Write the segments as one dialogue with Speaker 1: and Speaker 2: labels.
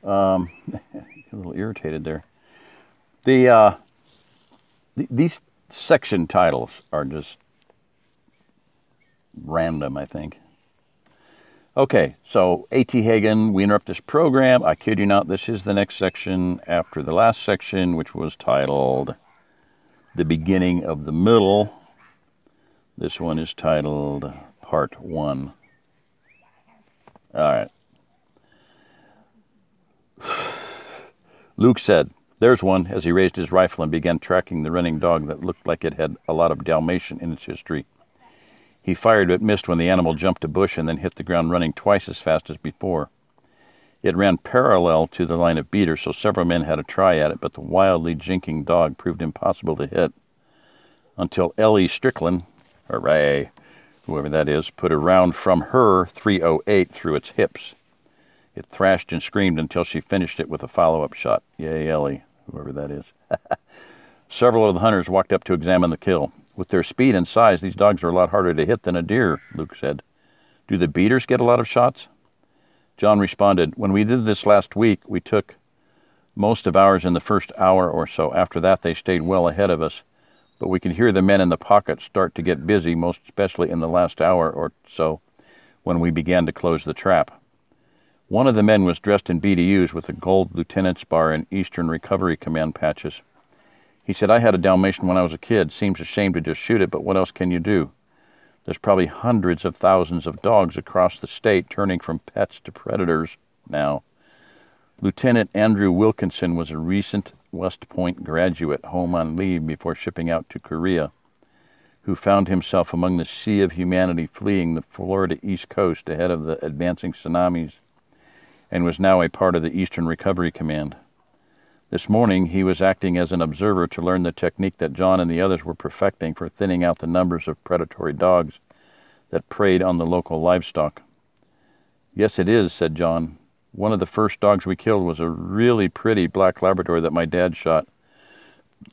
Speaker 1: A little irritated there. These section titles are just random, I think. Okay, so A.T. Hagan, we interrupt this program. I kid you not, this is the next section after the last section, which was titled The Beginning of the Middle. This one is titled Part 1. All right. Luke said, "There's one," as he raised his rifle and began tracking the running dog that looked like it had a lot of Dalmatian in its history. He fired but missed when the animal jumped a bush and then hit the ground running twice as fast as before. It ran parallel to the line of beaters, so several men had a try at it, but the wildly jinking dog proved impossible to hit until Ellie Strickland, hooray, whoever that is, put a round from her .308 through its hips. It thrashed and screamed until she finished it with a follow-up shot. Yay, Ellie, whoever that is. Several of the hunters walked up to examine the kill. With their speed and size, these dogs are a lot harder to hit than a deer, Luke said. Do the beaters get a lot of shots? John responded, when we did this last week, we took most of ours in the first hour or so. After that, they stayed well ahead of us. But we could hear the men in the pocket start to get busy, most especially in the last hour or so, when we began to close the trap. One of the men was dressed in BDUs with a gold lieutenant's bar and Eastern Recovery Command patches. He said, I had a Dalmatian when I was a kid. Seems a shame to just shoot it, but what else can you do? There's probably hundreds of thousands of dogs across the state turning from pets to predators now. Lieutenant Andrew Wilkinson was a recent West Point graduate home on leave before shipping out to Korea, who found himself among the sea of humanity fleeing the Florida East Coast ahead of the advancing tsunamis, and was now a part of the Eastern Recovery Command. This morning, he was acting as an observer to learn the technique that John and the others were perfecting for thinning out the numbers of predatory dogs that preyed on the local livestock. Yes, it is, said John. One of the first dogs we killed was a really pretty black Labrador that my dad shot.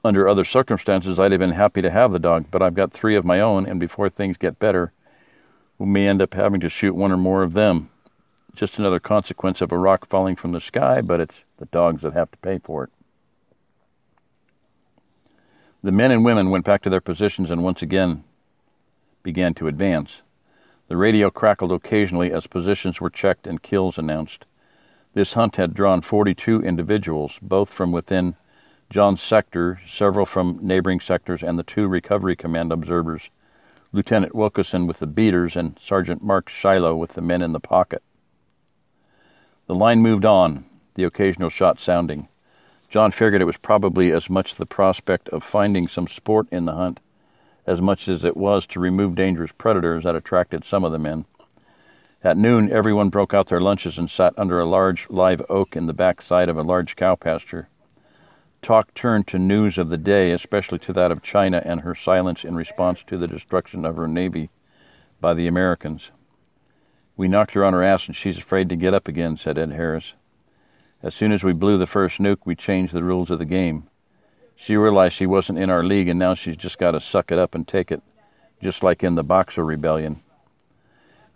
Speaker 1: Under other circumstances, I'd have been happy to have the dog, but I've got 3 of my own, and before things get better, we may end up having to shoot 1 or more of them. Just another consequence of a rock falling from the sky, but it's the dogs that have to pay for it. The men and women went back to their positions and once again began to advance. The radio crackled occasionally as positions were checked and kills announced. This hunt had drawn 42 individuals, both from within John's sector, several from neighboring sectors, and the 2 Recovery Command observers, Lieutenant Wilkinson with the beaters and Sergeant Mark Shiloh with the men in the pocket. The line moved on, the occasional shot sounding. John figured it was probably as much the prospect of finding some sport in the hunt as much as it was to remove dangerous predators that attracted some of the men. At noon, everyone broke out their lunches and sat under a large live oak in the backside of a large cow pasture. Talk turned to news of the day, especially to that of China and her silence in response to the destruction of her navy by the Americans. We knocked her on her ass and she's afraid to get up again, said Ed Harris. As soon as we blew the first nuke, we changed the rules of the game. She realized she wasn't in our league, and now she's just got to suck it up and take it, just like in the Boxer Rebellion.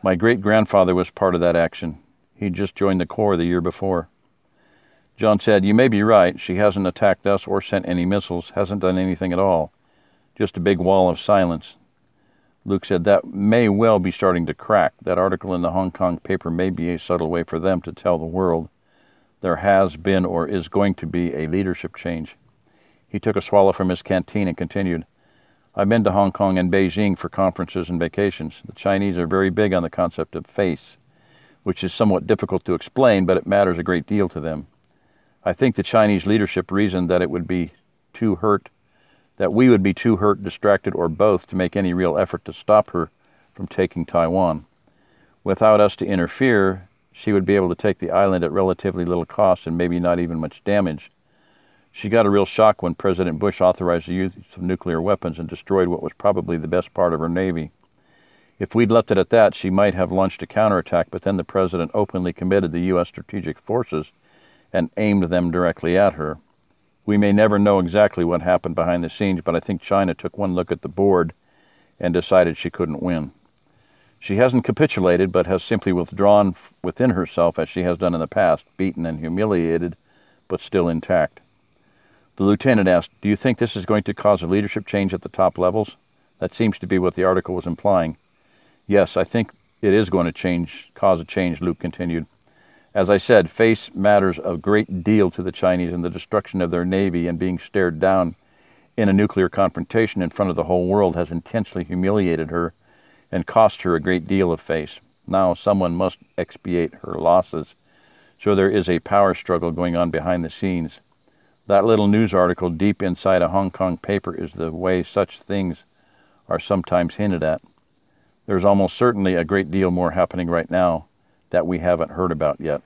Speaker 1: My great-grandfather was part of that action. He'd just joined the Corps the year before. John said, you may be right. She hasn't attacked us or sent any missiles, hasn't done anything at all. Just a big wall of silence. Luke said, that may well be starting to crack. That article in the Hong Kong paper may be a subtle way for them to tell the world there has been or is going to be a leadership change. He took a swallow from his canteen and continued, I've been to Hong Kong and Beijing for conferences and vacations. The Chinese are very big on the concept of face, which is somewhat difficult to explain, but it matters a great deal to them. I think the Chinese leadership reasoned that we would be too hurt, distracted, or both to make any real effort to stop her from taking Taiwan. Without us to interfere, she would be able to take the island at relatively little cost and maybe not even much damage. She got a real shock when President Bush authorized the use of nuclear weapons and destroyed what was probably the best part of her navy. If we'd left it at that, she might have launched a counterattack, but then the president openly committed the U.S. strategic forces and aimed them directly at her. We may never know exactly what happened behind the scenes, but I think China took one look at the board and decided she couldn't win. She hasn't capitulated, but has simply withdrawn within herself as she has done in the past, beaten and humiliated, but still intact. The lieutenant asked, "Do you think this is going to cause a leadership change at the top levels?" That seems to be what the article was implying. "Yes, I think it is going to cause a change," Luke continued. "As I said, face matters a great deal to the Chinese, and the destruction of their navy and being stared down in a nuclear confrontation in front of the whole world has intensely humiliated her and cost her a great deal of face. Now someone must expiate her losses, so there is a power struggle going on behind the scenes. That little news article deep inside a Hong Kong paper is the way such things are sometimes hinted at. There's almost certainly a great deal more happening right now that we haven't heard about yet."